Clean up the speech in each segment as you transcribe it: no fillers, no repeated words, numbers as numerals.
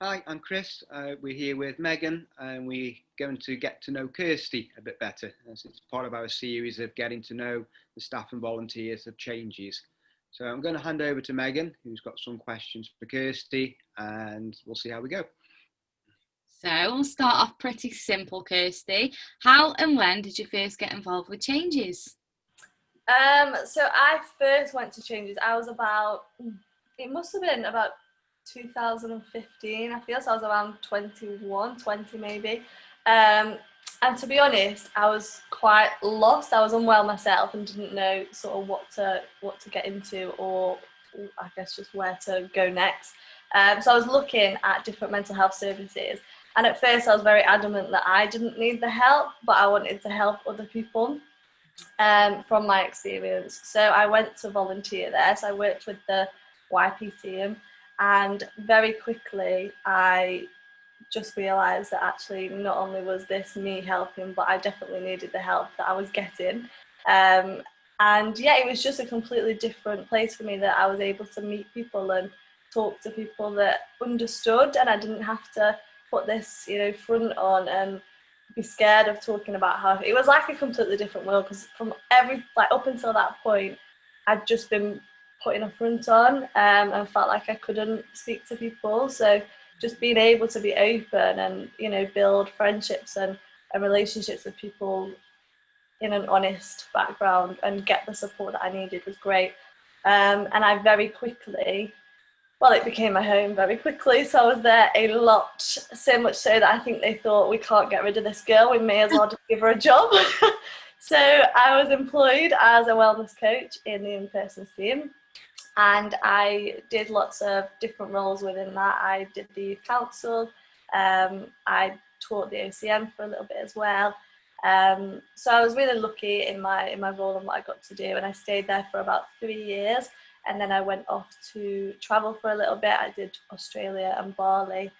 Hi, I'm Chris. We're here with Megan, and we're going to get to know Kirsty a bit better. As it's part of our series of getting to know the staff and volunteers of Changes. So I'm going to hand over to Megan, who's got some questions for Kirsty, and we'll see how we go. So we'll start off pretty simple, Kirsty. How and when did you first get involved with Changes? So I first went to Changes. I was it must have been about 2015. I feel so. I was around 21, 20 maybe. And to be honest, I was quite lost. I was unwell myself and didn't know sort of what to get into, or I guess just where to go next. So I was looking at different mental health services. And at first I was very adamant that I didn't need the help, but I wanted to help other people. From my experience. So I went to volunteer there. So I worked with the YP team, and very quickly I just realised that actually not only was this me helping, but I definitely needed the help that I was getting. And yeah, it was just a completely different place for me, that I was able to meet people and talk to people that understood, and I didn't have to put this, front on and be scared of talking about how it was like a completely different world, because from up until that point I'd just been putting a front on, and felt like I couldn't speak to people. So just being able to be open and build friendships and relationships with people in an honest background and get the support that I needed was great. And I very quickly, well, it became my home very quickly. So I was there a lot, so much so that I think they thought, we can't get rid of this girl, we may as well just give her a job. So I was employed as a wellness coach in the in-person team, and I did lots of different roles within that. I did the youth council, I taught the OCM for a little bit as well. So I was really lucky in my role and what I got to do, and I stayed there for about 3 years. And then I went off to travel for a little bit. I did Australia and Bali,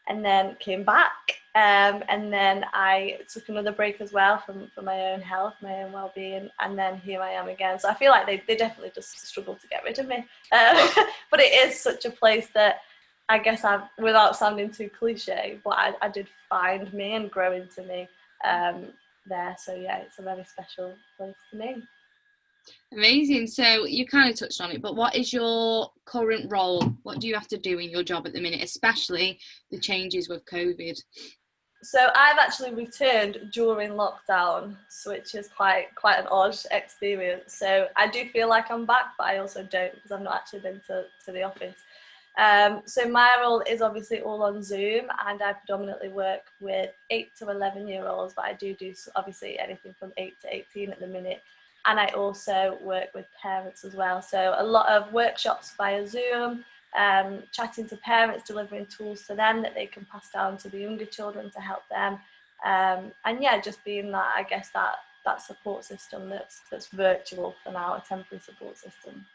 and then came back. And then I took another break as well for my own health, my own well-being. And then here I am again. So I feel like they definitely just struggled to get rid of me. But it is such a place that I guess without sounding too cliche, but I did find me and grow into me there. So yeah, it's a very special place to me. Amazing. So you kind of touched on it, but what is your current role? What do you have to do in your job at the minute, especially the changes with COVID? So I've actually returned during lockdown, which is quite an odd experience. So I do feel like I'm back, but I also don't, because I've not actually been to the office. So my role is obviously all on Zoom, and I predominantly work with 8 to 11-year-olds, but I do obviously anything from 8 to 18 at the minute. And I also work with parents as well. So a lot of workshops via Zoom, chatting to parents, delivering tools to them that they can pass down to the younger children to help them. And yeah, just being that, I guess, that support system that's virtual for now, a temporary support system.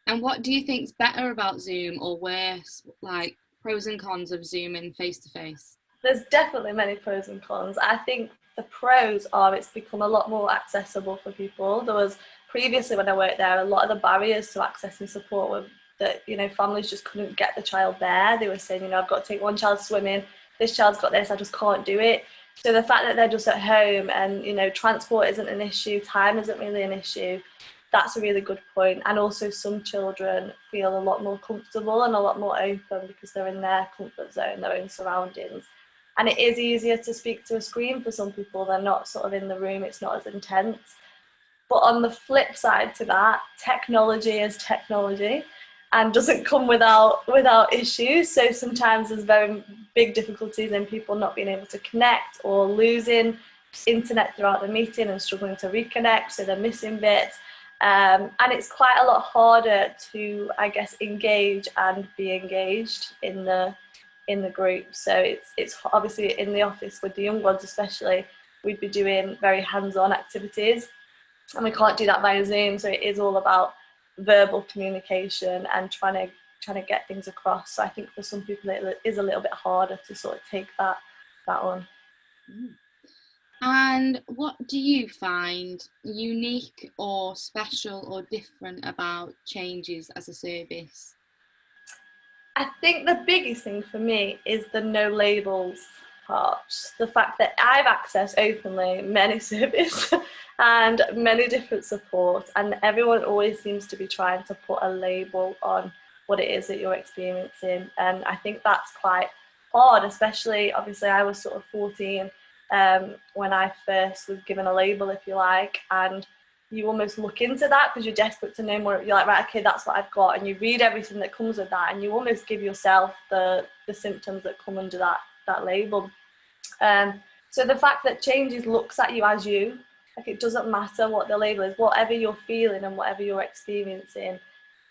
And what do you think's better about Zoom or worse, like pros and cons of Zoom and face-to-face? There's definitely many pros and cons. I think the pros are it's become a lot more accessible for people. There was previously, when I worked there, a lot of the barriers to accessing support were that, families just couldn't get the child there. They were saying, I've got to take one child swimming, this child's got this, I just can't do it. So the fact that they're just at home and, transport isn't an issue, time isn't really an issue, that's a really good point. And also some children feel a lot more comfortable and a lot more open because they're in their comfort zone, their own surroundings. And it is easier to speak to a screen for some people. They're not sort of in the room, it's not as intense. But on the flip side to that, technology is technology and doesn't come without issues. So sometimes there's very big difficulties in people not being able to connect or losing internet throughout the meeting and struggling to reconnect, so they're missing bits. And it's quite a lot harder to, I guess, engage and be engaged in the group. So it's obviously in the office with the young ones especially, we'd be doing very hands-on activities, and we can't do that via Zoom. So it is all about verbal communication and trying to get things across. So I think for some people it is a little bit harder to sort of take that on. And what do you find unique or special or different about Changes as a service? I think the biggest thing for me is the no labels part. The fact that I've accessed openly many services and many different supports, and everyone always seems to be trying to put a label on what it is that you're experiencing. And I think that's quite hard, especially obviously I was sort of 14 when I first was given a label, if you like, and you almost look into that because you're desperate to know more. You're like, right, okay, that's what I've got, and you read everything that comes with that, and you almost give yourself the symptoms that come under that label. So the fact that Changes looks at you as you, like it doesn't matter what the label is, whatever you're feeling and whatever you're experiencing,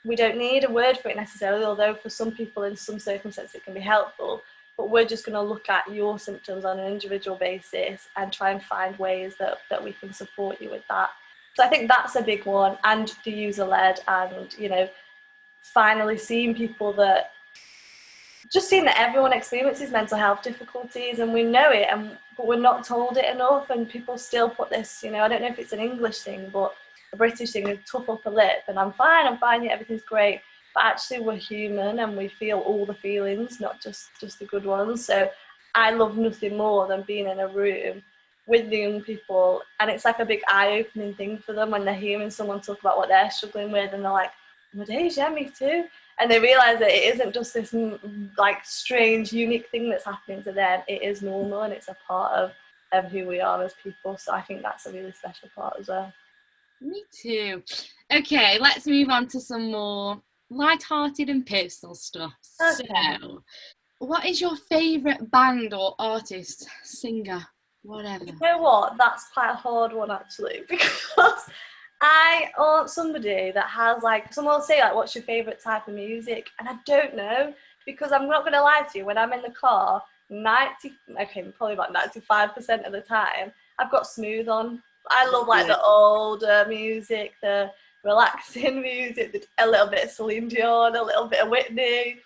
we don't need a word for it necessarily, although for some people in some circumstances it can be helpful. But we're just going to look at your symptoms on an individual basis and try and find ways that we can support you with that. So I think that's a big one, and the user-led, and finally seeing people that just seeing that everyone experiences mental health difficulties, and we know it, but we're not told it enough, and people still put this, I don't know if it's an English thing, but a British thing, is tough upper lip, and I'm fine, yeah, everything's great. But actually we're human and we feel all the feelings, not just the good ones. So I love nothing more than being in a room with the young people, and it's like a big eye-opening thing for them when they're hearing someone talk about what they're struggling with, and they're like, oh my days, yeah, me too. And they realise that it isn't just this like strange, unique thing that's happening to them. It is normal, and it's a part of who we are as people. So I think that's a really special part as well. Me too. Okay, let's move on to some more light-hearted and personal stuff. Okay. So, what is your favourite band or artist, singer, whatever? You know what? That's quite a hard one actually, because I aren't somebody that has like, someone will say like, what's your favourite type of music? And I don't know, because I'm not going to lie to you, when I'm in the car, probably about 95% of the time, I've got smooth on. I love like the older music, the relaxing music, a little bit of Celine Dion, a little bit of Whitney.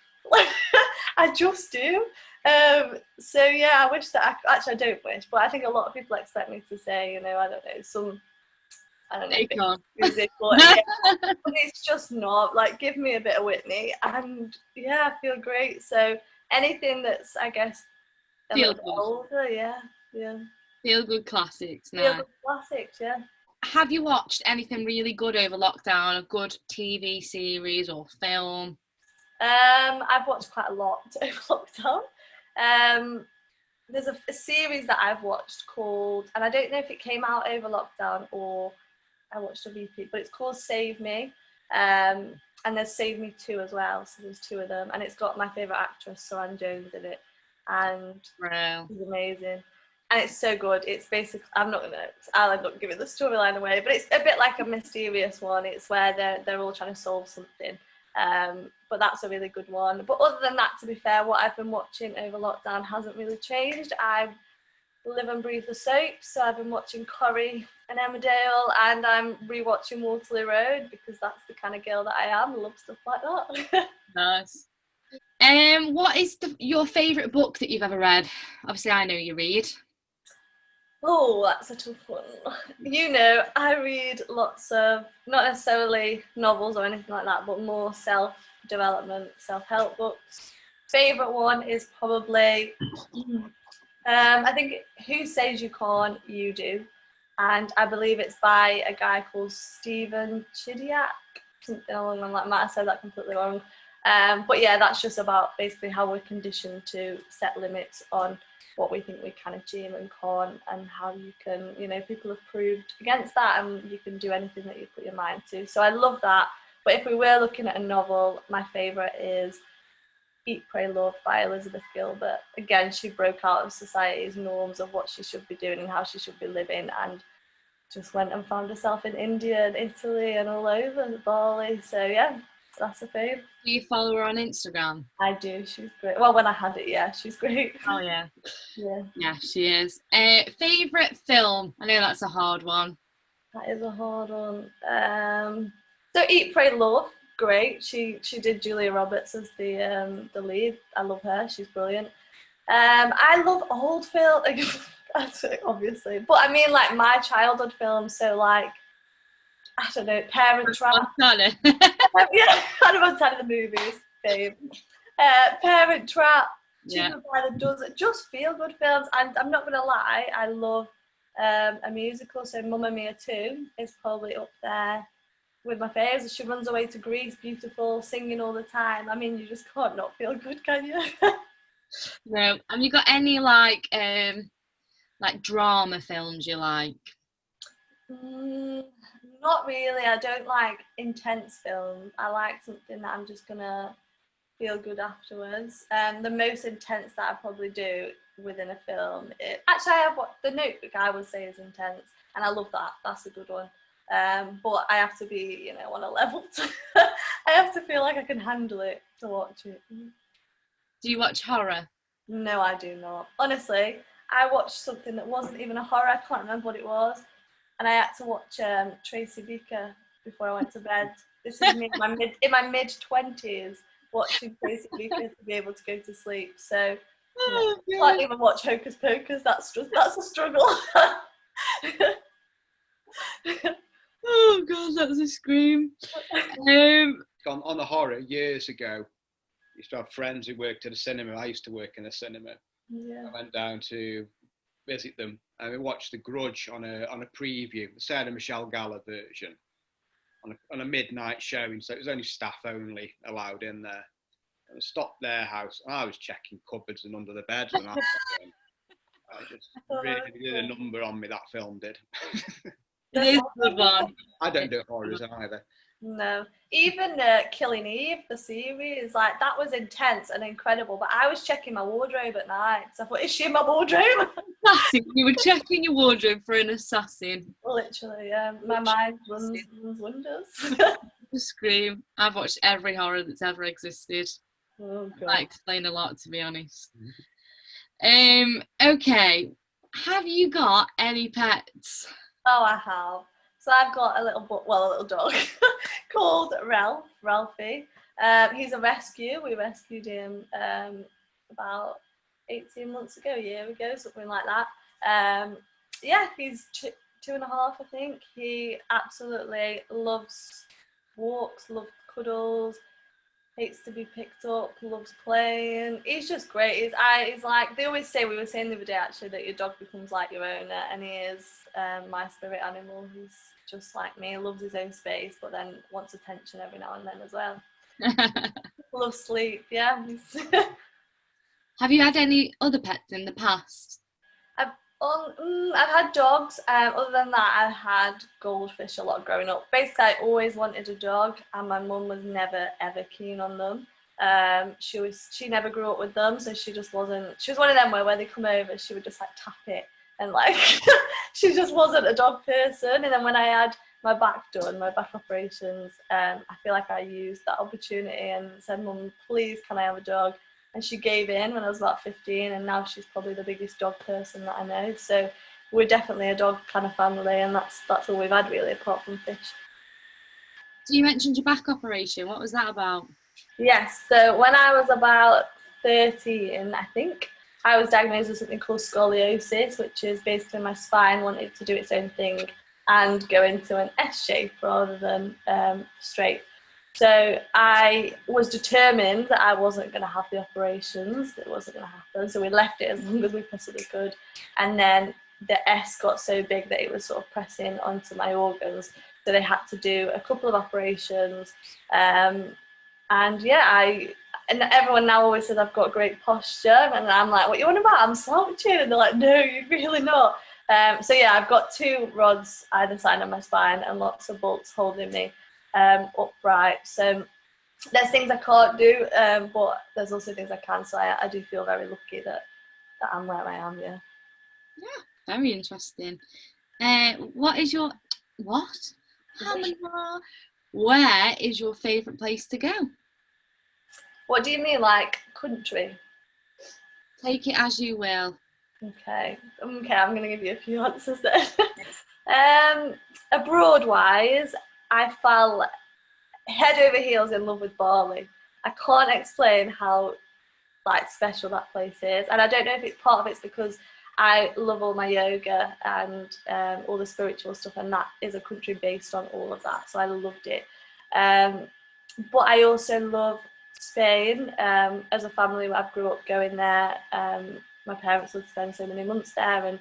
I just do. So yeah, I wish that I don't wish, but I think a lot of people expect me to say, I don't know, music, but, but it's just not. Like, give me a bit of Whitney, and yeah, I feel great. So anything that's, I guess, a little bit older, yeah. Feel good classics. Feel good classics, yeah. Have you watched anything really good over lockdown? A good TV series or film? I've watched quite a lot over lockdown. There's a series that I've watched called, and I don't know if it came out over lockdown or I watched a repeat, but it's called Save Me. And there's Save Me 2 as well, so there's 2 of them, and it's got my favourite actress, Saran Jones, in it, and she's amazing. And it's so good. It's basically, I'll end up giving the storyline away, but it's a bit like a mysterious one. It's where they're all trying to solve something. But that's a really good one. But other than that, to be fair, what I've been watching over lockdown hasn't really changed. I live and breathe the soaps, so I've been watching Corrie and Emmerdale, and I'm rewatching Waterloo Road because that's the kind of girl that I am. I love stuff like that. Nice. What is your favourite book that you've ever read? Obviously, I know you read. Oh, that's a tough one. I read lots of, not necessarily novels or anything like that, but more self-development, self-help books. Favourite one is probably, I think, Who Says You Can't, You Do. And I believe it's by a guy called Stephen Chidiak, something along that. I might have said that completely wrong. But yeah, that's just about basically how we're conditioned to set limits on what we think we can achieve and can't, and how you can, people have proved against that, and you can do anything that you put your mind to. So I love that. But if we were looking at a novel, my favourite is Eat, Pray, Love by Elizabeth Gilbert. Again, she broke out of society's norms of what she should be doing and how she should be living, and just went and found herself in India and Italy and all over Bali. So yeah, that's a fave. Do you follow her on Instagram? I do. She's great. Well, when I had it, yeah, she's great. Oh yeah. Yeah, she is. Favourite film? I know that's a hard one. That is a hard one. So Eat, Pray, Love, great. She did Julia Roberts as the lead. I love her. She's brilliant. I love old film, obviously, but I mean like my childhood films. So like, I don't know, Parent Trap. Montana. Yeah, Hannah Montana, the movies, babe. Parent Trap, Yeah. Chicken by the Dozen, just feel good films. And I'm not gonna lie, I love a musical. So Mamma Mia 2 is probably up there with my favourites. She runs away to Greece, beautiful, singing all the time. I mean, you just can't not feel good, can you? No. Have you got any like drama films you like? Not really. I don't like intense films. I like something that I'm just gonna feel good afterwards. The most intense that I probably do within a film. Actually, I have what The Notebook. I would say is intense, and I love that. That's a good one. But I have to be, on a level. I have to feel like I can handle it to watch it. Do you watch horror? No, I do not. Honestly, I watched something that wasn't even a horror. I can't remember what it was, and I had to watch Tracy Beaker before I went to bed. This is me in my mid-20s watching Tracy Beaker to be able to go to sleep. So Oh, can't even watch Hocus Pocus. That's a struggle. Oh god, that was a scream. On the horror years ago, I used to have friends who worked at a cinema. I used to work in a cinema. Yeah. I went down to visit them and we watched The Grudge on a preview, the Sarah Michelle Gellar version, on a midnight showing. So it was only staff only allowed in there. And I stopped their house. I was checking cupboards and under the bed when I got in. I just really did a number on me, that film did. It is a good one. I don't do horrors either. No, even Killing Eve, the series, like that was intense and incredible. But I was checking my wardrobe at night, so I thought, is she in my wardrobe? Assassin. You were checking your wardrobe for an assassin. Literally, yeah. My mind runs wonders. Scream. I've watched every horror that's ever existed. Oh, God. That explain a lot, to be honest. Okay. Have you got any pets? Oh, I have. So I've got a little dog called Ralphie. He's a rescue. We rescued him about 18 months ago, a year ago, something like that. Yeah, he's 2.5, I think. He absolutely loves walks, loves cuddles, hates to be picked up, loves playing. He's just great. He's like, they always say, we were saying the other day actually, that your dog becomes like your owner, and he is my spirit animal. He's just like me, loves his own space, but then wants attention every now and then as well. Loves sleep, yeah. Have you had any other pets in the past? I've had dogs. Other than that, I had goldfish a lot growing up. Basically, I always wanted a dog, and my mum was never ever keen on them. She never grew up with them, so she just wasn't. She was one of them where they come over, she would just like tap it, and like she just wasn't a dog person. And then when I had my back done, my back operations, I feel like I used that opportunity and said, "Mum, please, can I have a dog?" And she gave in when I was about 15, and now she's probably the biggest dog person that I know. So we're definitely a dog kind of family, and that's all we've had really, apart from fish. So you mentioned your back operation. What was that about? Yes, so when I was about 13, I think, I was diagnosed with something called scoliosis, which is basically my spine wanted to do its own thing and go into an S shape rather than straight. So I was determined that I wasn't going to have the operations, that it wasn't going to happen. So we left it as long as we possibly could. And then the S got so big that it was sort of pressing onto my organs. So they had to do a couple of operations. And yeah, and everyone now always says I've got great posture. And I'm like, what you on about? I'm slouching. And they're like, no, you're really not. So yeah, I've got 2 rods either side of my spine and lots of bolts holding me upright. So there's things I can't do, but there's also things I can. So I do feel very lucky that I'm where I am. Yeah. Yeah, very interesting. Where is your favourite place to go? What do you mean, like country? Take it as you will. Okay, I'm going to give you a few answers then. Abroad wise, I fell head over heels in love with Bali. I can't explain how like special that place is, and I don't know if it's part of it's because I love all my yoga and all the spiritual stuff, and that is a country based on all of that, so I loved it. But I also love Spain. As a family, I grew up going there. My parents would spend so many months there, and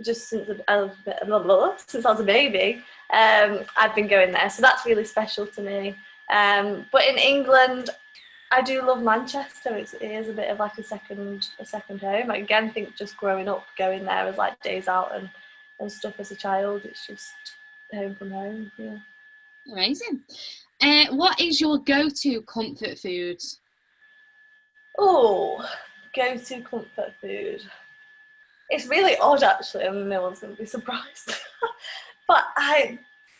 just since I was a baby, I've been going there. So that's really special to me. But in England, I do love Manchester. It is a bit of like a second home. I again think just growing up, going there as like days out and stuff as a child, it's just home from home. Yeah. Amazing. What is your go-to comfort food? Oh, go-to comfort food. It's really odd actually, and no one's going to be surprised. But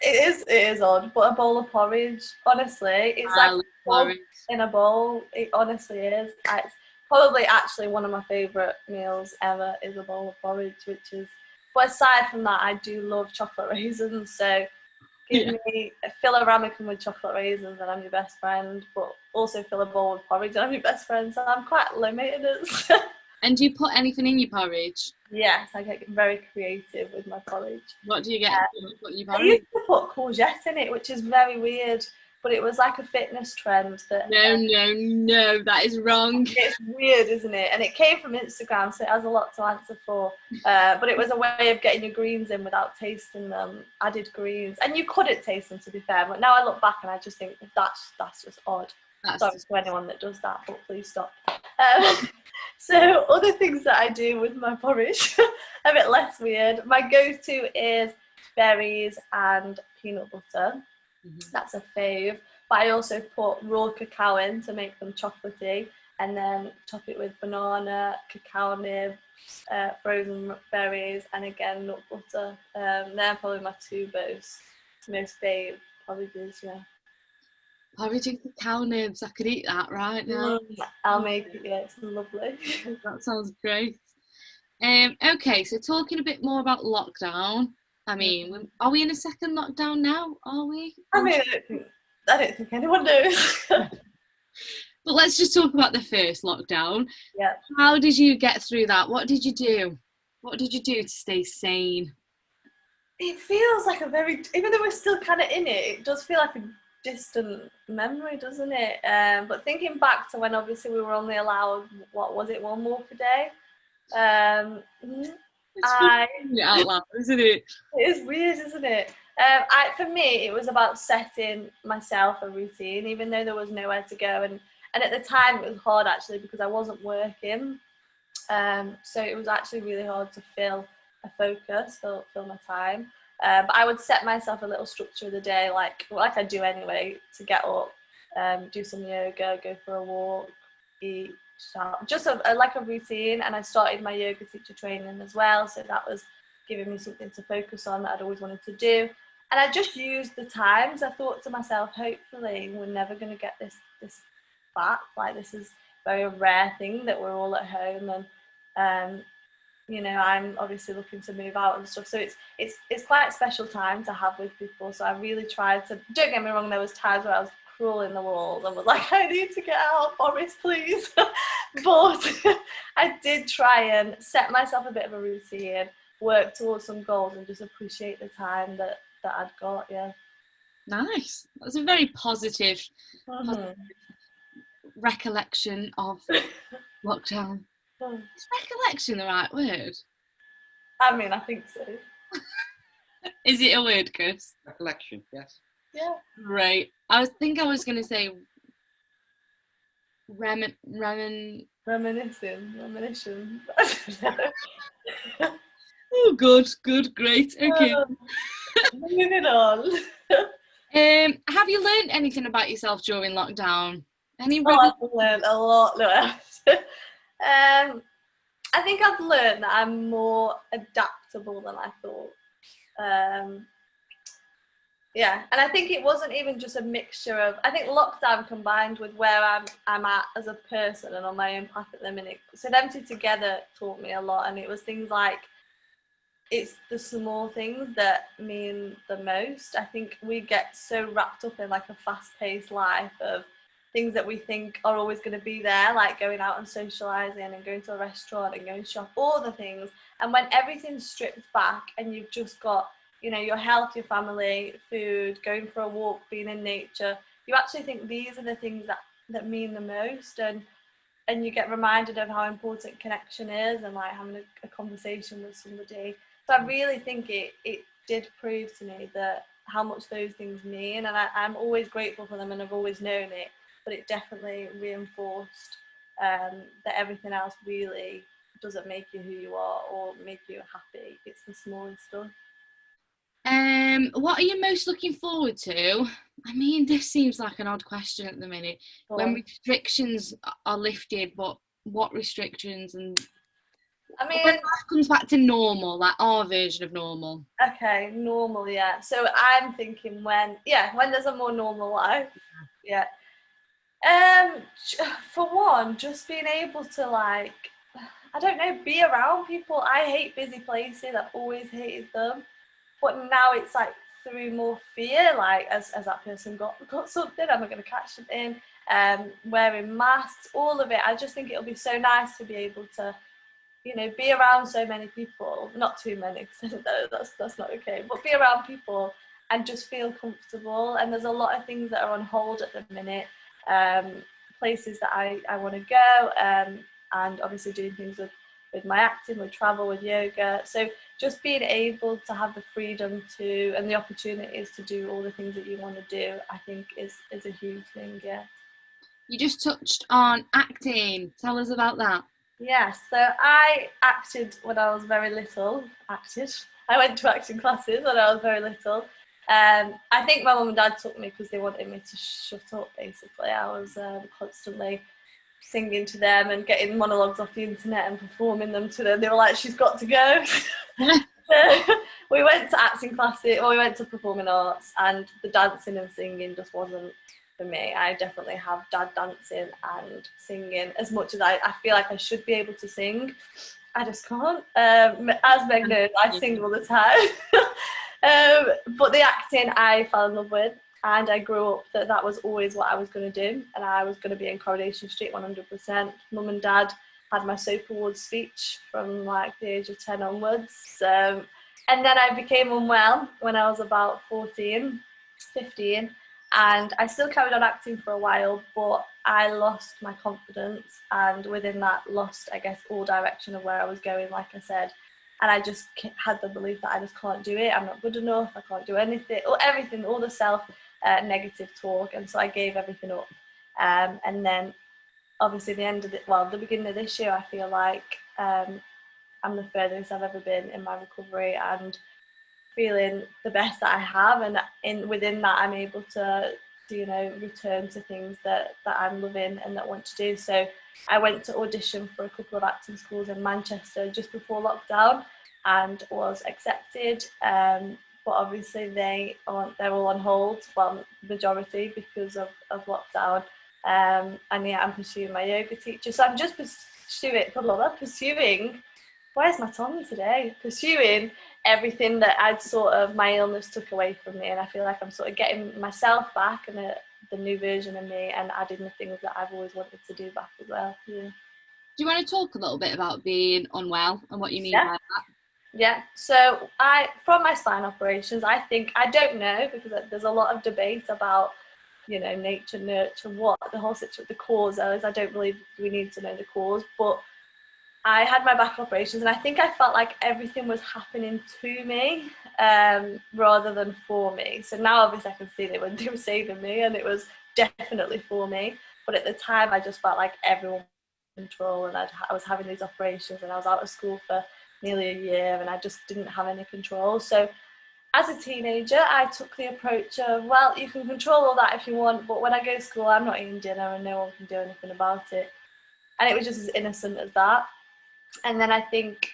it is odd. But a bowl of porridge, honestly, it's like porridge in a bowl. It honestly is. It's probably actually one of my favourite meals ever is a bowl of porridge, which is. But aside from that, I do love chocolate raisins. So fill a ramekin with chocolate raisins, and I'm your best friend. But also fill a bowl with porridge, and I'm your best friend. So I'm quite limited. And do you put anything in your porridge? Yes, I get very creative with my porridge. What do you get? Put in your I porridge? used to put courgette in it, which is very weird, but it was like a fitness trend that. No, that is wrong. It's weird, isn't it? And it came from Instagram, so it has a lot to answer for. But it was a way of getting your greens in without tasting them. Added greens, and you couldn't taste them, to be fair. But now I look back and I just think that's just odd. Sorry to anyone that does that, but please stop. So other things that I do with my porridge, a bit less weird. My go-to is berries and peanut butter. That's a fave. But I also put raw cacao in to make them chocolatey, and then top it with banana, cacao nibs, frozen berries, and again nut butter. They're probably my two most fave porridges. Yeah. Porridge and cacao nibs. I could eat that right now. I'll make it. Yeah, it's lovely. That sounds great. Okay, so talking a bit more about lockdown. I mean, are we in a second lockdown now? Are we? I mean, I don't think anyone knows. But let's just talk about the first lockdown. Yeah. How did you get through that? What did you do? What did you do to stay sane? It feels like even though we're still kind of in it does feel like a distant memory, doesn't it? But thinking back to when obviously we were only allowed, what was it, one walk a day? It's funny out loud, isn't it? It is weird, isn't it? For me, it was about setting myself a routine, even though there was nowhere to go, and at the time it was hard actually because I wasn't working. So it was actually really hard to fill a focus, fill my time. But I would set myself a little structure of the day, like I do anyway, to get up, do some yoga, go for a walk, eat, shower, just like a routine. And I started my yoga teacher training as well, so that was giving me something to focus on that I'd always wanted to do. And I just used the times. I thought to myself, hopefully we're never going to get this back. Like, this is a very rare thing that we're all at home, and you know, I'm obviously looking to move out and stuff, so it's quite a special time to have with people. So I really tried to, don't get me wrong, there was times where I was crawling the walls and was like, I need to get out, Boris, please. But I did try and set myself a bit of a routine, work towards some goals, and just appreciate the time that I'd got. Yeah. Nice. That's a very positive recollection of lockdown. Is recollection the right word? I mean, I think so. Is it a word, Chris? Recollection, yes. Yeah. Right. I was going to say Reminiscing. Oh, good, great. Okay. Moving on. Have you learned anything about yourself during lockdown? I've learned a lot. No, I think I've learned that I'm more adaptable than I thought. Yeah, and I think it wasn't even just a mixture of, I think lockdown combined with where I'm at as a person and on my own path at the minute. So them two together taught me a lot, and it was things like, it's the small things that mean the most. I think we get so wrapped up in like a fast-paced life of things that we think are always going to be there, like going out and socialising and going to a restaurant and going to shop, all the things. And when everything's stripped back and you've just got, you know, your health, your family, food, going for a walk, being in nature, you actually think these are the things that that mean the most, and you get reminded of how important connection is, and like having a conversation with somebody. So I really think it did prove to me that how much those things mean, and I'm always grateful for them, and I've always known it, but it definitely reinforced that everything else really doesn't make you who you are or make you happy. It's the smallest stuff. What are you most looking forward to? I mean, this seems like an odd question at the minute. When restrictions are lifted, but what restrictions? And I mean, when life comes back to normal, like our version of normal. Okay, normal, yeah. So I'm thinking when there's a more normal life, yeah. For one, just being able to, like, I don't know, be around people. I hate busy places. I've always hated them, but now it's like through more fear. Like, as that person got something, am I going to catch something? Wearing masks, all of it. I just think it'll be so nice to be able to, be around so many people, not too many, because that's not okay, but be around people and just feel comfortable. And there's a lot of things that are on hold at the minute, places that I want to go, and obviously doing things with my acting, with travel, with yoga. So just being able to have the freedom to, and the opportunities to do all the things that you want to do, I think is a huge thing, yeah. You just touched on acting. Tell us about that. Yes, so I acted when I was very little. I went to acting classes when I was very little. I think my mum and dad took me because they wanted me to shut up, basically. I was constantly singing to them and getting monologues off the internet and performing them to them. They were like, she's got to go. So we went to acting classes, or we went to performing arts, and the dancing and singing just wasn't for me. I definitely have dad dancing and singing as much as I feel like I should be able to sing. I just can't. As Meg knows, I sing all the time. But the acting I fell in love with, and I grew up that was always what I was going to do, and I was going to be in Coronation Street 100%. Mum and dad had my soap awards speech from like the age of 10 onwards. And then I became unwell when I was about 14, 15. And I still carried on acting for a while, but I lost my confidence, and within that lost, I guess, all direction of where I was going, like I said. And I just had the belief that I just can't do it. I'm not good enough. I can't do anything, or everything, all the self negative talk. And so I gave everything up. And then obviously the beginning of this year, I feel like I'm the furthest I've ever been in my recovery, and feeling the best that I have, and within that I'm able to return to things that I'm loving and that want to do. So I went to audition for a couple of acting schools in Manchester just before lockdown and was accepted, but obviously they're all on hold, well, majority, because of lockdown. And yeah, I'm pursuing my yoga teacher, so I'm just pursuing where's my tongue today? Pursuing everything that my illness took away from me, and I feel like I'm sort of getting myself back and the new version of me, and adding the things that I've always wanted to do back as well. Yeah. Do you want to talk a little bit about being unwell and what you mean by that? Yeah, so from my spine operations, I don't know, because there's a lot of debate about, nature, nurture, what the whole situation, the cause is. I don't believe we need to know the cause, but I had my back operations, and I think I felt like everything was happening to me rather than for me. So now obviously I can see that when they were saving me, and it was definitely for me. But at the time, I just felt like everyone was in control, and I was having these operations, and I was out of school for nearly a year, and I just didn't have any control. So as a teenager, I took the approach of, well, you can control all that if you want, but when I go to school, I'm not eating dinner and no one can do anything about it. And it was just as innocent as that. And then I think,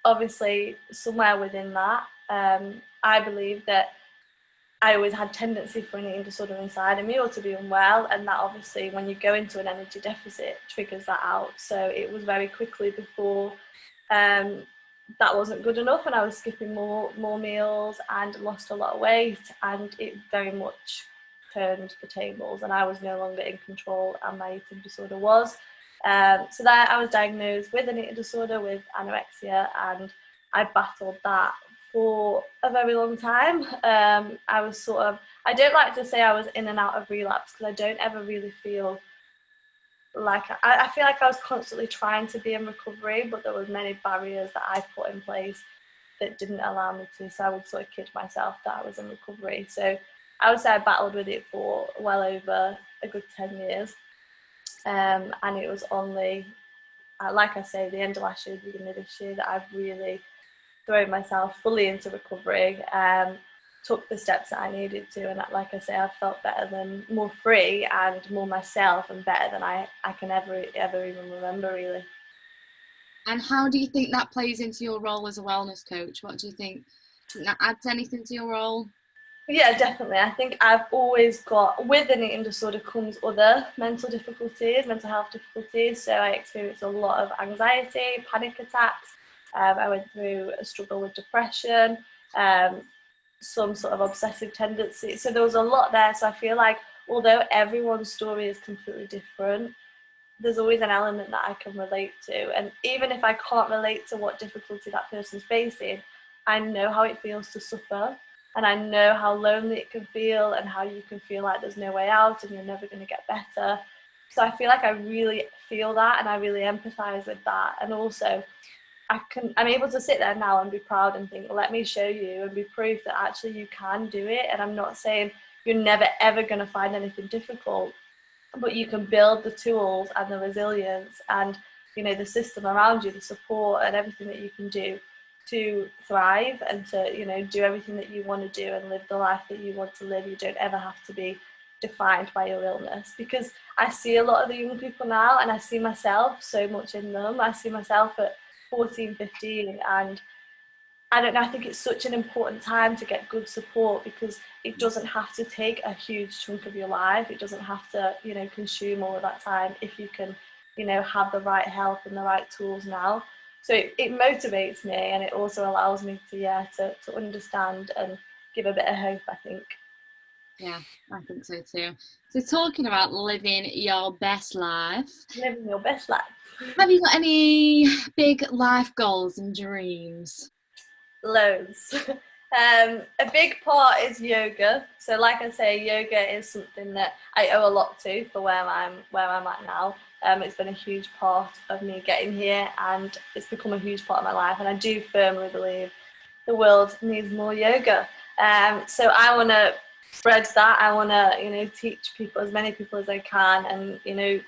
obviously, somewhere within that, I believe that I always had tendency for an eating disorder inside of me, or to be unwell, and that obviously when you go into an energy deficit triggers that out. So it was very quickly before that wasn't good enough, and I was skipping more meals and lost a lot of weight, and it very much turned the tables, and I was no longer in control, and my eating disorder was. So that I was diagnosed with an eating disorder, with anorexia, and I battled that for a very long time. I was I don't like to say I was in and out of relapse, because I don't ever really feel like I feel like I was constantly trying to be in recovery, but there were many barriers that I put in place that didn't allow me to. So I would sort of kid myself that I was in recovery. So I would say I battled with it for well over a good 10 years. And it was only, like I say, the end of last year, the beginning of this year, that I've really thrown myself fully into recovery. Took the steps that I needed to, and like I say, I've felt better than, more free and more myself, and better than I can ever even remember, really. And how do you think that plays into your role as a wellness coach? What do you think? Do you think that adds anything to your role? Yeah, definitely. I think I've always got, with an eating disorder comes other mental difficulties, mental health difficulties. So I experienced a lot of anxiety, panic attacks. I went through a struggle with depression, some sort of obsessive tendency. So there was a lot there. So I feel like although everyone's story is completely different, there's always an element that I can relate to. And even if I can't relate to what difficulty that person's facing, I know how it feels to suffer. And I know how lonely it can feel, and how you can feel like there's no way out and you're never going to get better. So I feel like I really feel that, and I really empathize with that. And also I'm able to sit there now and be proud and think, let me show you and be proof that actually you can do it. And I'm not saying you're never ever going to find anything difficult, but you can build the tools and the resilience and, you know, the system around you, the support and everything that you can do to thrive and to, you know, do everything that you want to do and live the life that you want to live. You don't ever have to be defined by your illness, because I see a lot of the young people now, and I see myself so much in them. I see myself at 14, 15, and I don't know, I think it's such an important time to get good support, because it doesn't have to take a huge chunk of your life. It doesn't have to, you know, consume all of that time if you can, you know, have the right help and the right tools now. So it motivates me, and it also allows me to understand and give a bit of hope, I think. Yeah, I think so too. So talking about living your best life. Living your best life. Have you got any big life goals and dreams? Loads. A big part is yoga. So like I say, yoga is something that I owe a lot to for where I'm at now. It's been a huge part of me getting here, and it's become a huge part of my life, and I do firmly believe the world needs more yoga. So I want to spread that. I want to, you know, teach people, as many people as I can, and, you know,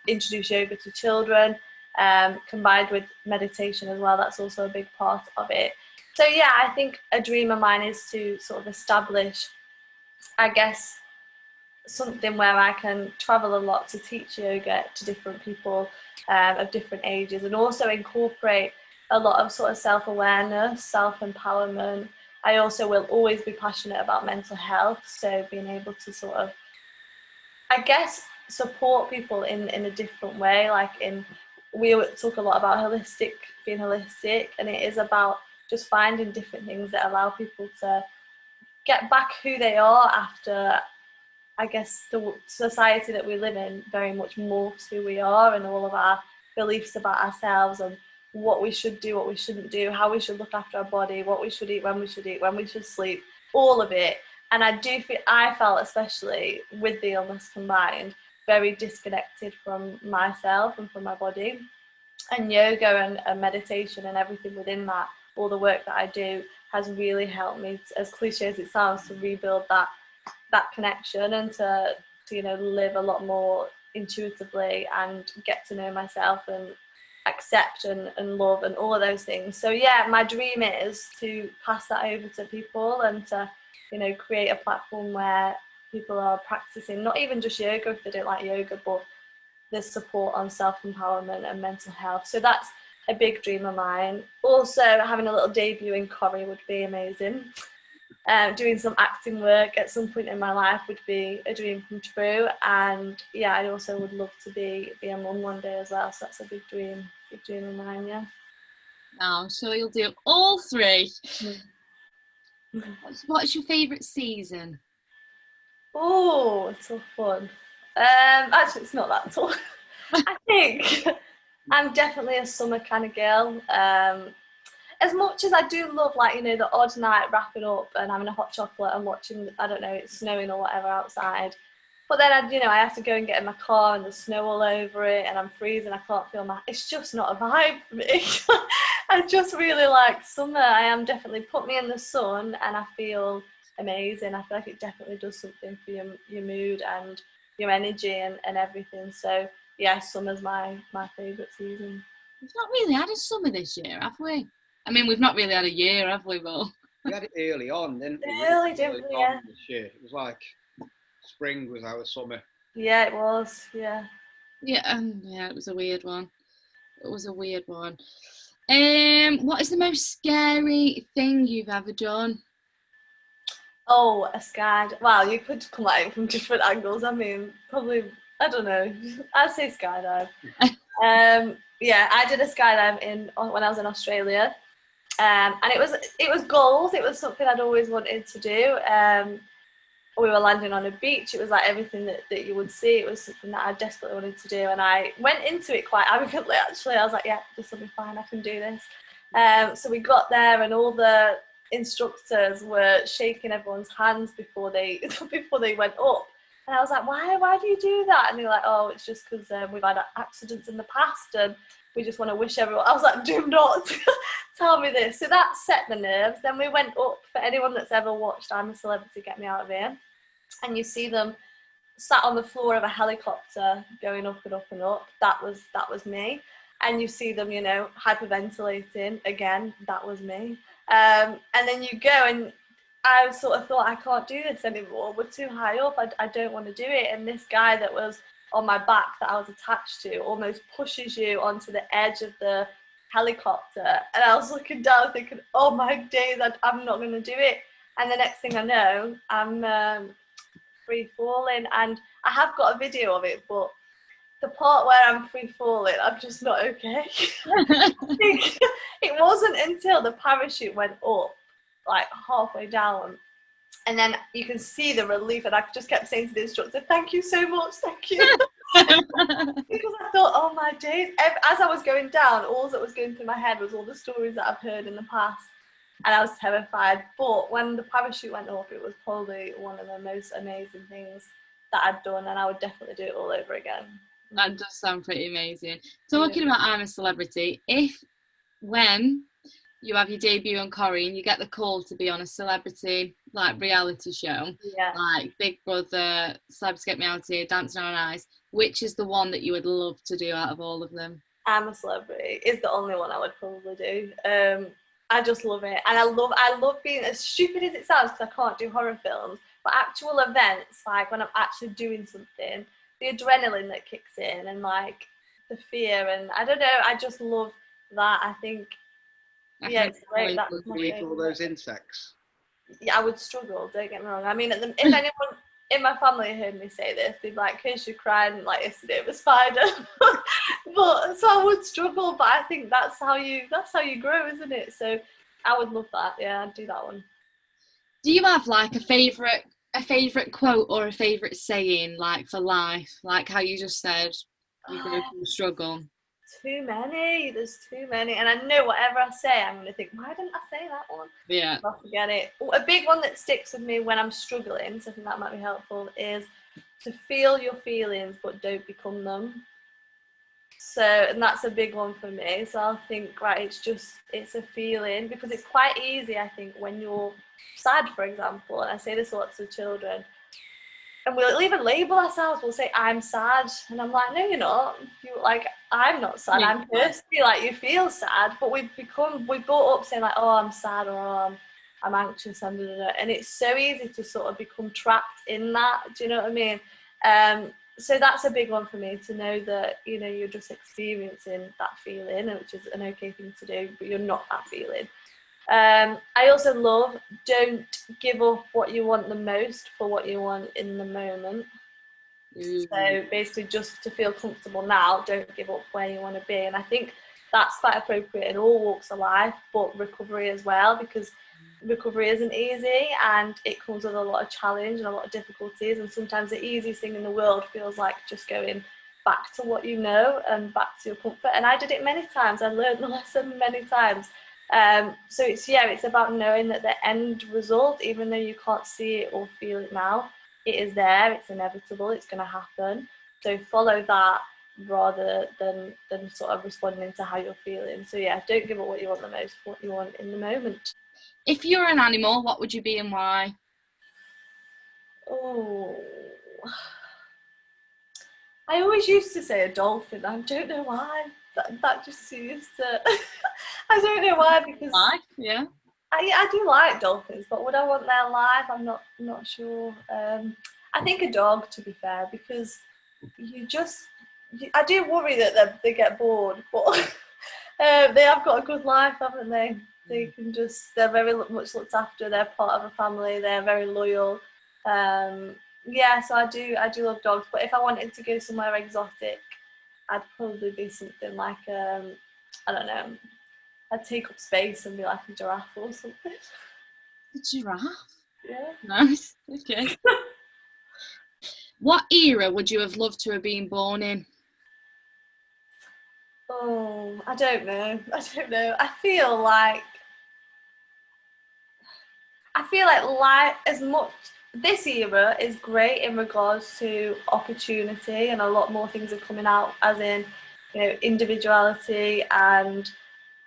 introduce yoga to children, combined with meditation as well. That's also a big part of it. So yeah, I think a dream of mine is to sort of establish, I guess, something where I can travel a lot to teach yoga to different people of different ages, and also incorporate a lot of sort of self-awareness, self-empowerment. I also will always be passionate about mental health, so being able to sort of, I guess, support people in a different way. We talk a lot about being holistic, and it is about just finding different things that allow people to get back who they are after, I guess, the society that we live in very much morphs who we are, and all of our beliefs about ourselves, and what we should do, what we shouldn't do, how we should look after our body, what we should eat, when we should sleep, all of it. And I felt, especially with the illness combined, very disconnected from myself and from my body. And yoga and meditation and everything within that, all the work that I do, has really helped me, as cliche as it sounds, to rebuild that connection, and to you know, live a lot more intuitively and get to know myself and accept and love and all of those things. So yeah, my dream is to pass that over to people, and to, you know, create a platform where people are practicing not even just yoga if they don't like yoga, but there's support on self-empowerment and mental health. So that's a big dream of mine. Also, having a little debut in Corrie would be amazing. Doing some acting work at some point in my life would be a dream come true. And yeah, I also would love to be a mum one day as well. So that's a big dream of mine, yeah. I'm sure you'll do all three. Mm. What's your favourite season? Oh, tough one. Actually, it's not that tough. I think I'm definitely a summer kind of girl. As much as I do love, like, you know, the odd night wrapping up and having a hot chocolate and watching, I don't know, it's snowing or whatever outside, But then I have to go and get in my car and there's snow all over it and I'm freezing. I can't feel it's just not a vibe for me. I just really like summer. I am definitely put me in the sun and I feel amazing. I feel like it definitely does something for your mood and your energy and everything. So yeah, summer's my favourite season. We've not really had a summer this year, have we? I mean, we've not really had a year, have we, Will? We had it early on, didn't we? Early, didn't we? Yeah. This year. It was like spring was our summer. Yeah, it was. Yeah. Yeah, it was a weird one. What is the most scary thing you've ever done? Oh, a skydive. Wow, you could come at it from different angles. I mean, probably, I don't know. I'd say skydive. Yeah, I did a skydive when I was in Australia. And it was goals. It was something I'd always wanted to do. We were landing on a beach. It was like everything that you would see. It was something that I desperately wanted to do. And I went into it quite arrogantly, actually. I was like, yeah, this will be fine. I can do this. So we got there and all the instructors were shaking everyone's hands before they went up. And I was like, why do you do that? And they were like, oh, it's just because we've had accidents in the past and we just want to wish everyone. I was like, do not tell me this. So that set the nerves. Then we went up. For anyone that's ever watched I'm a Celebrity, Get Me Out of Here, and you see them sat on the floor of a helicopter going up and up and up. That was me. And you see them, hyperventilating again. That was me. And then you go, and I sort of thought, I can't do this anymore. We're too high up. I don't want to do it. And this guy that was on my back that I was attached to almost pushes you onto the edge of the helicopter. And I was looking down thinking, oh my days, I'm not going to do it. And the next thing I know, I'm free falling. And I have got a video of it, but the part where I'm free falling, I'm just not okay. It wasn't until the parachute went up, like halfway down, and then you can see the relief, and I just kept saying to the instructor, thank you so much, thank you. Because I thought, oh my days, as I was going down, all that was going through my head was all the stories that I've heard in the past, and I was terrified. But when the parachute went up, it was probably one of the most amazing things that I'd done, and I would definitely do it all over again. That does sound pretty amazing. Talking about I'm a Celebrity, when you have your debut on Corrie and you get the call to be on a celebrity reality show, like Big Brother, Celebrity Get Me Out Here, Dancing on Ice, which is the one that you would love to do out of all of them? I'm a Celebrity is the only one I would probably do. I just love it, and I love being, as stupid as it sounds, because I can't do horror films, but actual events, like when I'm actually doing something, the adrenaline that kicks in and like the fear, and I don't know, I just love that. I think it's great. That's my favorite. All those insects. Yeah, I would struggle, don't get me wrong. I mean, if anyone in my family heard me say this, they'd be like, Kirsty, crying like yesterday of a spider. But so I would struggle, but I think that's how you grow, isn't it? So I would love that. Yeah, I'd do that one. Do you have like a favourite quote or a favourite saying, like for life, like how you just said you go through struggle? Too many. There's too many, and I know whatever I say, I'm gonna think, why didn't I say that one? Yeah, I'll forget it. A big one that sticks with me when I'm struggling, something that might be helpful, is to feel your feelings but don't become them. So, and that's a big one for me. So I'll think, right, it's a feeling, because it's quite easy, I think, when you're sad, for example, and I say this a lot to children, and we'll even label ourselves, we'll say, I'm sad, and I'm like, no, you're not. I'm not sad, I'm Kirsty, like, you feel sad, but we brought up saying like, oh, I'm sad, or oh, I'm anxious, and it's so easy to sort of become trapped in that, do you know what I mean? So that's a big one for me, to know that, you're just experiencing that feeling, which is an okay thing to do, but you're not that feeling. I also love, don't give up what you want the most for what you want in the moment. So basically, just to feel comfortable now, don't give up where you want to be. And I think that's quite appropriate in all walks of life, but recovery as well, because recovery isn't easy and it comes with a lot of challenge and a lot of difficulties, and sometimes the easiest thing in the world feels like just going back to what you know and back to your comfort. And I did it many times. I learned the lesson many times. So it's about knowing that the end result, even though you can't see it or feel it now, it is there, it's inevitable, it's going to happen. So follow that rather than sort of responding to how you're feeling. So yeah, don't give up what you want the most, what you want in the moment. If you're an animal, what would you be and why? Oh, I always used to say a dolphin. I don't know why. That just seems to. I don't know why, because Life, yeah. I do like dolphins, but would I want their life? I'm not sure. I think a dog, to be fair, because I do worry that they get bored, but they have got a good life, haven't they? They're very much looked after. They're part of a family. They're very loyal. Yeah, so I do love dogs. But if I wanted to go somewhere exotic, I'd probably be something like I don't know. I'd take up space and be like a giraffe or something. A giraffe? Yeah. Nice. Okay. What era would you have loved to have been born in? Oh, I don't know. I feel like life, as much, this era is great in regards to opportunity, and a lot more things are coming out, as in, individuality, and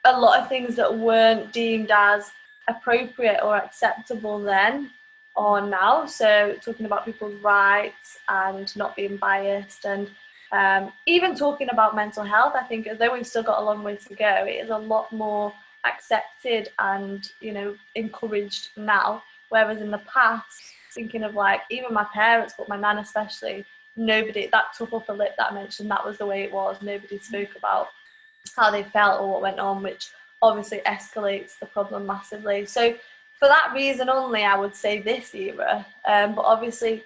a lot of things that weren't deemed as appropriate or acceptable then are now. So talking about people's rights and not being biased, and even talking about mental health, I think although we've still got a long way to go, it is a lot more accepted and encouraged now. Whereas in the past, thinking of like even my parents, but my nan especially, nobody, that tough upper lip that I mentioned, that was the way it was. Nobody spoke about how they felt or what went on, which obviously escalates the problem massively. So for that reason only, I would say this era. But obviously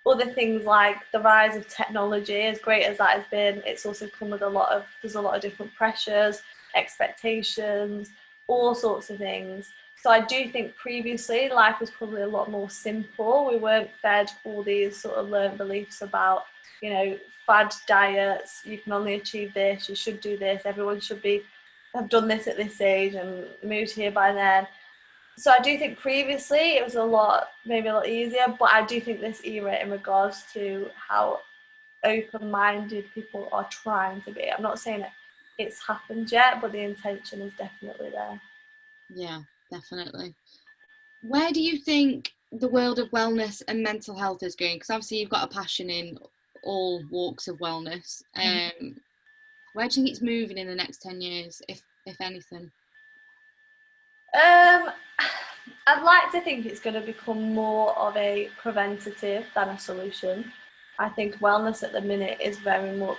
other things like the rise of technology, as great as that has been, it's also come with there's a lot of different pressures, expectations, all sorts of things. So I do think previously life was probably a lot more simple. We weren't fed all these sort of learned beliefs about, fad diets, you can only achieve this, you should do this, everyone should have done this at this age and moved here by then. So I do think previously it was maybe a lot easier, but I do think this era in regards to how open-minded people are trying to be. I'm not saying it's happened yet, but the intention is definitely there. Yeah, definitely. Where do you think the world of wellness and mental health is going? Because obviously you've got a passion in all walks of wellness. Where do you think it's moving in the next 10 years, if anything? I'd like to think it's going to become more of a preventative than a solution. I think wellness at the minute is very much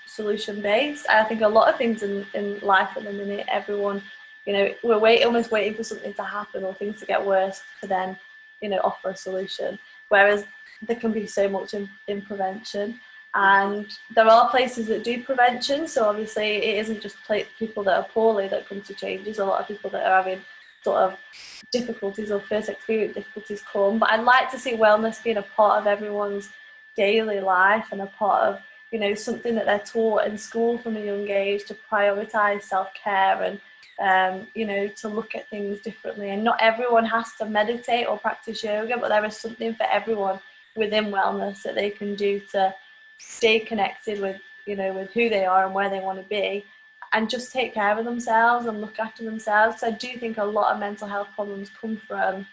solution based. I think a lot of things in life at the minute, everyone, we're almost waiting for something to happen or things to get worse to then, offer a solution. Whereas there can be so much in prevention. And there are places that do prevention. So obviously it isn't just people that are poorly that come to changes. A lot of people that are having sort of difficulties or first experience difficulties come. But I'd like to see wellness being a part of everyone's daily life and a part of, something that they're taught in school from a young age, to prioritise self-care and, to look at things differently. And not everyone has to meditate or practice yoga, but there is something for everyone within wellness that they can do to stay connected with, with who they are and where they want to be, and just take care of themselves and look after themselves. So I do think a lot of mental health problems come from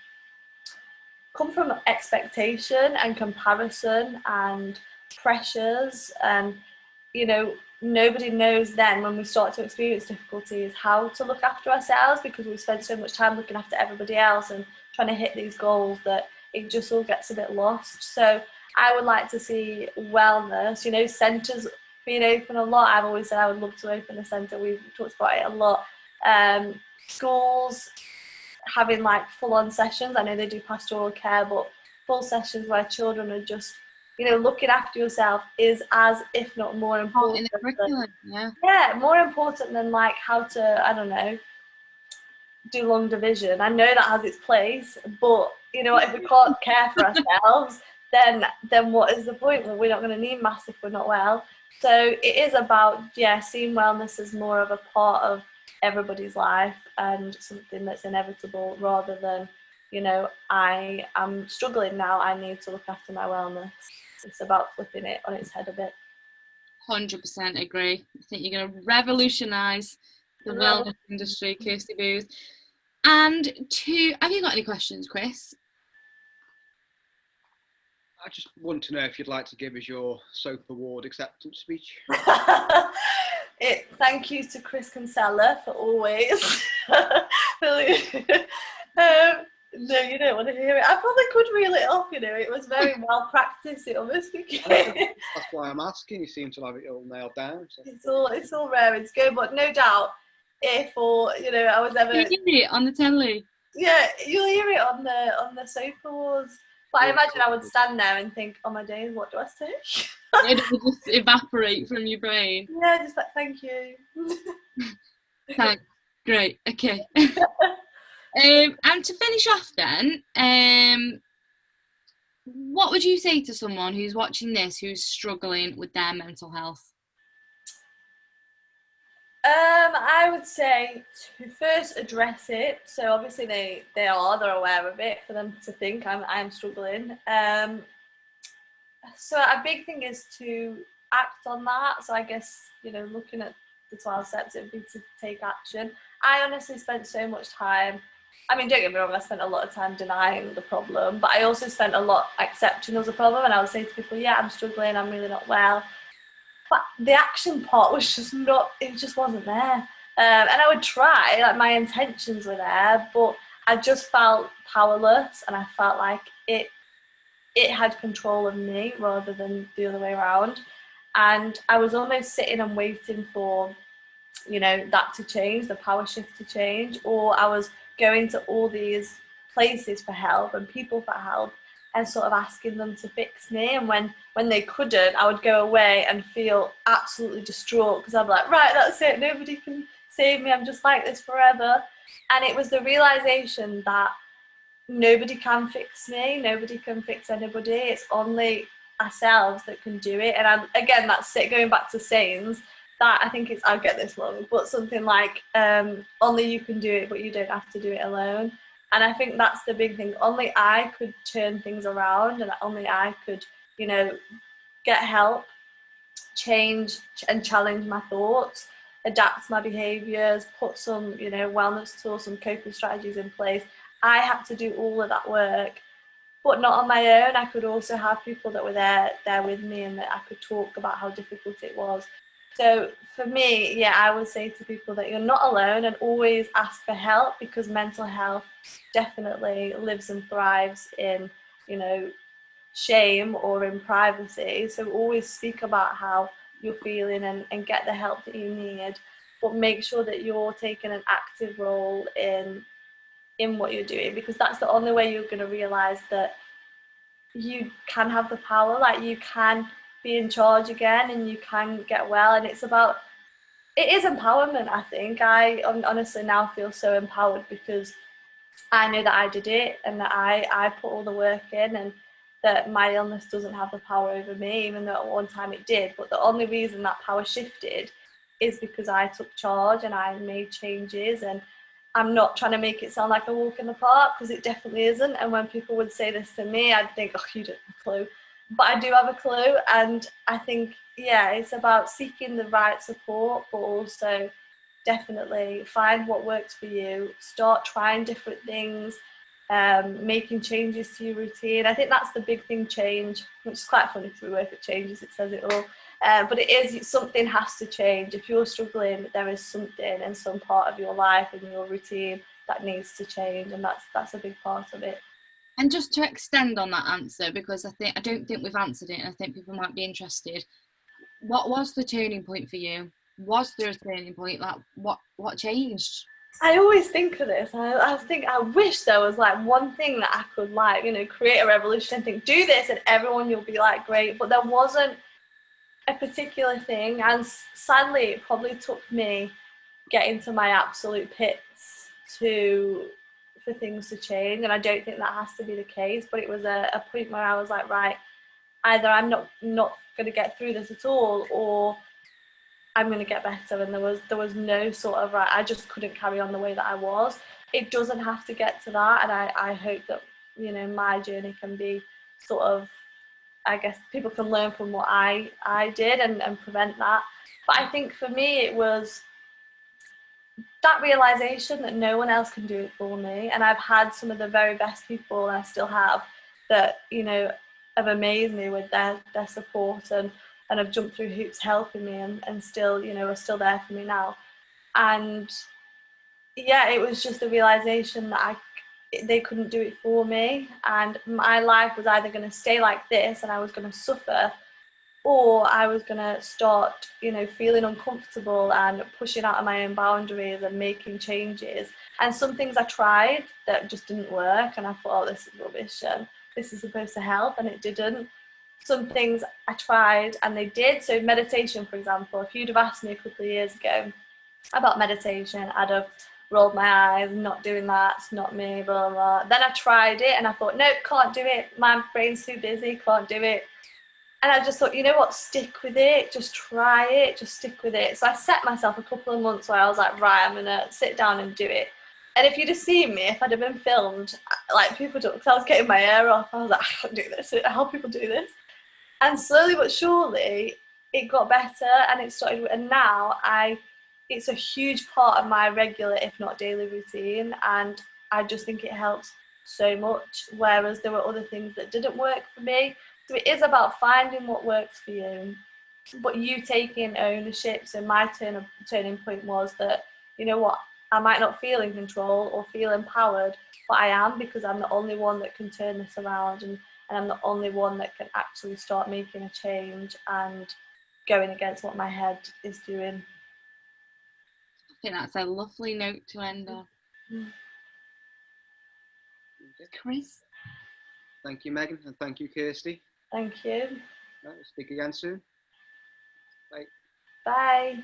expectation and comparison and pressures, and nobody knows then when we start to experience difficulties how to look after ourselves, because we've spent so much time looking after everybody else and trying to hit these goals that it just all gets a bit lost. So I would like to see wellness, centres being open a lot. I've always said I would love to open a centre. We've talked about it a lot. Schools having like full-on sessions. I know they do pastoral care, but full sessions where children are just, looking after yourself is as, if not more important. In the curriculum, more important than like how to, I don't know, do long division. I know that has its place, but if we can't care for ourselves, then what is the point? Well, we're not going to need maths if we're not well. So it is about seeing wellness as more of a part of everybody's life and something that's inevitable, rather than you know, I am struggling now, I need to look after my wellness. It's about flipping it on its head a bit. 100% agree. I think you're going to revolutionise the wellness industry, Kirsty Booth. And have you got any questions, Chris? I just want to know if you'd like to give us your SOAP Award acceptance speech. Thank you to Chris Kinsella for always. No, you don't want to hear it. I probably could reel it off, you know. It was very well practiced. It almost became. That's why I'm asking. You seem to have it all nailed down. So. It's all raring to go, but no doubt, if or you know, I was ever. You hear it on the telly. Yeah, you'll hear it on the SOAP Awards. But I imagine I would stand there and think, oh my days, what do I say? It would just evaporate from your brain. Yeah, just like, thank you. Thanks. Great. Okay. And to finish off then, what would you say to someone who's watching this who's struggling with their mental health? I would say to first address it. So obviously they're aware of it, for them to think I'm struggling. So a big thing is to act on that. So I guess, you know, looking at the 12 steps, it would be to take action. I honestly spent so much time, I mean, don't get me wrong, I spent a lot of time denying the problem, but I also spent a lot accepting there's a problem, and I would say to people, yeah, I'm struggling, I'm really not well. But the action part was just not, it just wasn't there. And I would try, like my intentions were there, but I just felt powerless, and I felt like it had control of me rather than the other way around. And I was almost sitting and waiting for, you know, that to change, the power shift to change, or I was going to all these places for help and people for help and sort of asking them to fix me. And when they couldn't, I would go away and feel absolutely distraught, because I'd be like, right, that's it, nobody can save me, I'm just like this forever. And it was the realization that nobody can fix me, nobody can fix anybody, it's only ourselves that can do it. And again, that's it, going back to sayings, that I think it's, I'll get this wrong, but something like only you can do it, but you don't have to do it alone. And I think that's the big thing, only I could turn things around, and only I could, you know, get help, change and challenge my thoughts, adapt my behaviours, put some, you know, wellness tools, some coping strategies in place. I had to do all of that work, but not on my own. I could also have people that were there with me, and that I could talk about how difficult it was. So for me, yeah, I would say to people that you're not alone, and always ask for help, because mental health definitely lives and thrives in, you know, shame or in privacy. So always speak about how you're feeling, and get the help that you need, but make sure that you're taking an active role in what you're doing, because that's the only way you're going to realize that you can have the power, like you can be in charge again, and you can get well. And it's about, it is empowerment. I think I honestly now feel so empowered, because I know that I did it, and that I put all the work in, and that my illness doesn't have the power over me, even though at one time it did. But the only reason that power shifted is because I took charge and I made changes. And I'm not trying to make it sound like a walk in the park, because it definitely isn't. And when people would say this to me, I'd think, oh, you don't have a clue. But I do have a clue. And I think, yeah, it's about seeking the right support, but also definitely find what works for you. Start trying different things, making changes to your routine. I think that's the big thing, change, which is quite funny because we work at Changes, it says it all. But it is, something has to change. If you're struggling, there is something in some part of your life and your routine that needs to change, and that's a big part of it. And just to extend on that answer, because I don't think we've answered it, and I think people might be interested. What was the turning point for you? Was there a turning point? Like, what changed? I always think of this. I wish there was like one thing that I could, like, you know, create a revolution and think, do this and everyone will be like great. But there wasn't a particular thing, and sadly it probably took me getting to my absolute pits for things to change. And I don't think that has to be the case, but it was a point where I was like, right, either I'm not going to get through this at all, or I'm going to get better. And there was no sort of, right, I just couldn't carry on the way that I was. it doesn't have to get to that. And I hope that, you know, my journey can be sort of, I guess people can learn from what I did and prevent that. But I think for me it was that realization that no one else can do it for me. And I've had some of the very best people, and I still have, that, you know, have amazed me with their support and have jumped through hoops helping me, and still, you know, are still there for me now. And yeah, it was just the realization that they couldn't do it for me, and my life was either going to stay like this and I was going to suffer, or I was going to start, you know, feeling uncomfortable and pushing out of my own boundaries and making changes. And some things I tried that just didn't work, and I thought, oh, this is rubbish and this is supposed to help, and it didn't. Some things I tried and they did. So meditation, for example, if you'd have asked me a couple of years ago about meditation, I'd have rolled my eyes, not doing that, it's not me, blah, blah. Then I tried it and I thought, nope, can't do it. My brain's too busy, can't do it. And I just thought, you know what, stick with it, just try it, just stick with it. So I set myself a couple of months where I was like, right, I'm going to sit down and do it. And if you'd have seen me, if I'd have been filmed, like people don't, because I was getting my hair off, I was like, I can't do this, how people do this. And slowly but surely, it got better, and it started, and now it's a huge part of my regular, if not daily routine, and I just think it helps so much, whereas there were other things that didn't work for me. So it is about finding what works for you, but you taking ownership. So my turning point was that, you know what, I might not feel in control or feel empowered, but I am, because I'm the only one that can turn this around, and I'm the only one that can actually start making a change and going against what my head is doing. I think that's a lovely note to end on. Chris? Thank you, Megan, and thank you, Kirsty. Thank you. Right, we'll speak again soon. Bye. Bye.